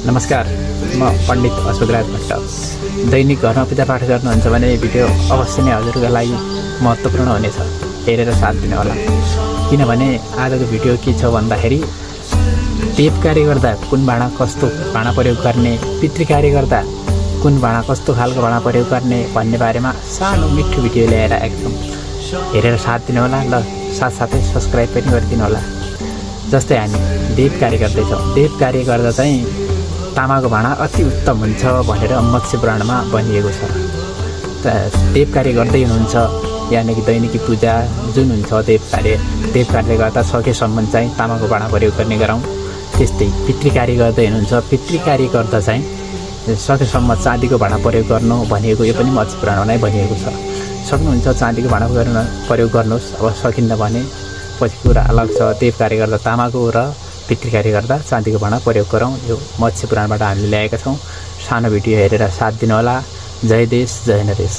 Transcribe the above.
नमस्कार, म पण्डित अशोकराज भट्ट। दैनिक घरमा पूजापाठ गर्नुहुन्छ भने भिडियो अवश्य नै हजुरको लागि महत्त्वपूर्ण हुनेछ। हेरेर साथ दिनु होला। किनभने आजको भिडियो के छ भन्दाखेरि देव कार्य गर्दा कुन भाँडा कस्तो भाँडा प्रयोग गर्ने, पितृ कार्य गर्दा कुन भाँडा कस्तो खालको भाँडा प्रयोग गर्ने भन्ने बारेमा सानो मिठो भिडियो ल्याएर आएको छौँ। हेरेर साथ दिनु होला। ल साथसाथै सब्सक्राइब पनि गरिदिनु होला। जस्तै हामी देव कार्य गर्दैछौँ। देव कार्य गर्दा चाहिँ तामाको भाँडा अति उत्तम हुन्छ भनेर मत्स्य पुराणमा भनिएको छ। देव कार्य गर्दै हुनुहुन्छ यानि कि दैनिकी पूजा जुन हुन्छ देव कार्य गर्दा सकेसम्म चाहिँ तामाको भाँडा प्रयोग गर्ने गरौँ। त्यस्तै पितृ कार्य गर्दै हुनुहुन्छ, पितृ कार्य गर्दा चाहिँ सकेसम्म चाँदीको भाँडा प्रयोग गर्नु भनिएको, यो पनि मत्स्य पुराणमा नै भनिएको छ। सक्नुहुन्छ चाँदीको भाँडा प्रयोग गर्नुहोस्। अब सकिन्न भने पछि कुरा अलग छ। देव कार्य गर्दा तामाको र पितृ कार्य गर्दा चाँदीको भाँडा प्रयोग गरौँ। यो मत्स्य पुराणबाट हामीले ल्याएका छौँ। सानो भिडियो हेरेर साथ दिनुहोला। जय देश, जय नरेश।